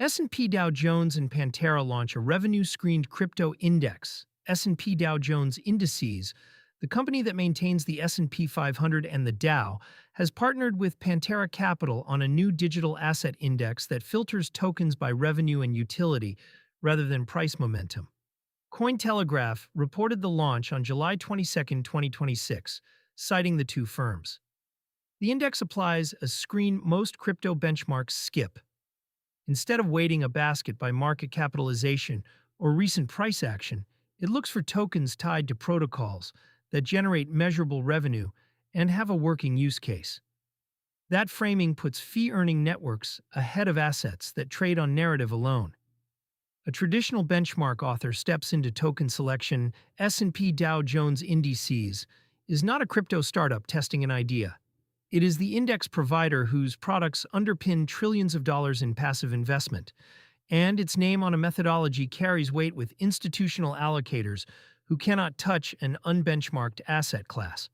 S&P Dow Jones and Pantera launch a revenue-screened crypto index, S&P Dow Jones Indices. The company that maintains the S&P 500 and the Dow has partnered with Pantera Capital on a new digital asset index that filters tokens by revenue and utility rather than price momentum. Cointelegraph reported the launch on July 22, 2026, citing the two firms. The index applies a screen most crypto benchmarks skip. Instead of weighting a basket by market capitalization or recent price action, it looks for tokens tied to protocols that generate measurable revenue and have a working use case. That framing puts fee-earning networks ahead of assets that trade on narrative alone. A traditional benchmark author steps into token selection. S&P Dow Jones Indices is not a crypto startup testing an idea. It is the index provider whose products underpin trillions of dollars in passive investment, and its name on a methodology carries weight with institutional allocators who cannot touch an unbenchmarked asset class.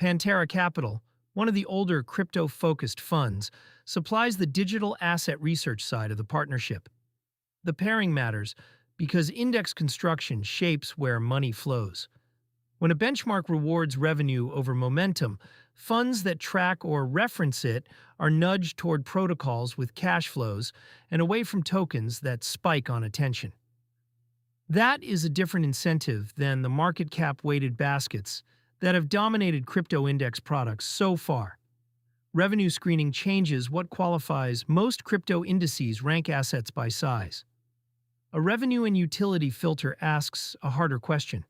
Pantera Capital, one of the older crypto-focused funds, supplies the digital asset research side of the partnership. The pairing matters because index construction shapes where money flows. When a benchmark rewards revenue over momentum, funds that track or reference it are nudged toward protocols with cash flows and away from tokens that spike on attention. That is a different incentive than the market cap-weighted baskets that have dominated crypto index products so far. Revenue screening changes what qualifies. Most crypto indices rank assets by size. A revenue and utility filter asks a harder question.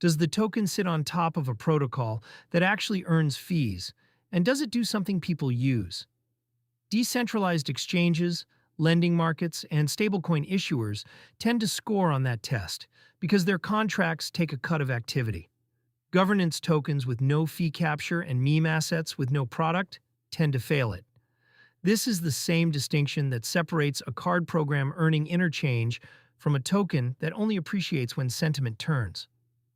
Does the token sit on top of a protocol that actually earns fees, and does it do something people use? Decentralized exchanges, lending markets, and stablecoin issuers tend to score on that test because their contracts take a cut of activity. Governance tokens with no fee capture and meme assets with no product tend to fail it. This is the same distinction that separates a card program earning interchange from a token that only appreciates when sentiment turns.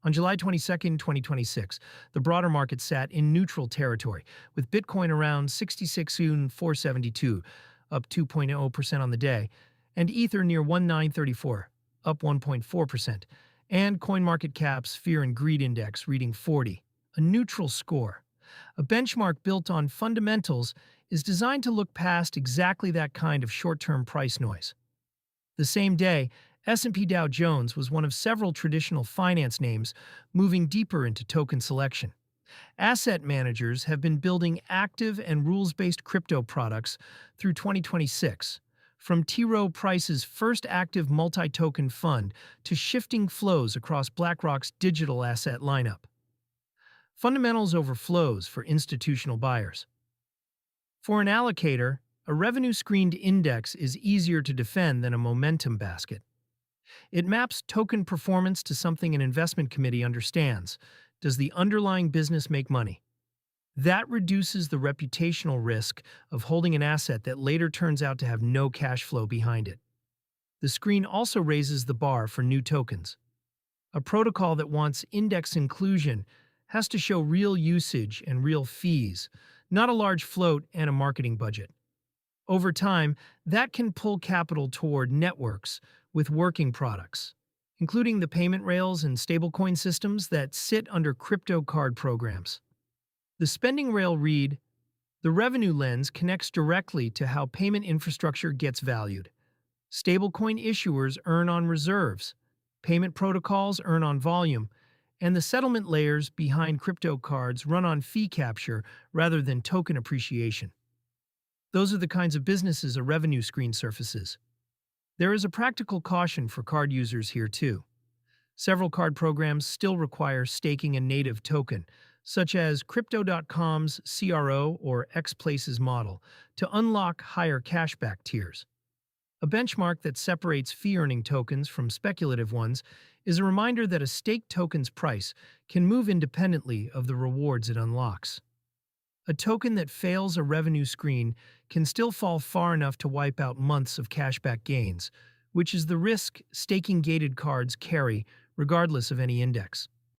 On July 22, 2026, the broader market sat in neutral territory, with Bitcoin around 66,472, up 2.0% on the day, and Ether near 1934, up 1.4%, and CoinMarketCap's Fear and Greed Index reading 40, a neutral score. A benchmark built on fundamentals is designed to look past exactly that kind of short-term price noise. The same day, S&P Dow Jones was one of several traditional finance names moving deeper into token selection. Asset managers have been building active and rules-based crypto products through 2026, from T. Rowe Price's first active multi-token fund to shifting flows across BlackRock's digital asset lineup. Fundamentals over flows for institutional buyers. For an allocator, a revenue-screened index is easier to defend than a momentum basket. It maps token performance to something an investment committee understands. Does the underlying business make money? That reduces the reputational risk of holding an asset that later turns out to have no cash flow behind it. The screen also raises the bar for new tokens. A protocol that wants index inclusion has to show real usage and real fees, not a large float and a marketing budget. Over time, that can pull capital toward networks with working products, including the payment rails and stablecoin systems that sit under crypto card programs. The spending rail read, the revenue lens connects directly to how payment infrastructure gets valued. Stablecoin issuers earn on reserves, payment protocols earn on volume, and the settlement layers behind crypto cards run on fee capture rather than token appreciation. Those are the kinds of businesses a revenue screen surfaces. There is a practical caution for card users here too. Several card programs still require staking a native token, such as Crypto.com's CRO or Xplace's model, to unlock higher cashback tiers. A benchmark that separates fee-earning tokens from speculative ones is a reminder that a staked token's price can move independently of the rewards it unlocks. A token that fails a revenue screen can still fall far enough to wipe out months of cashback gains, which is the risk staking gated cards carry regardless of any index.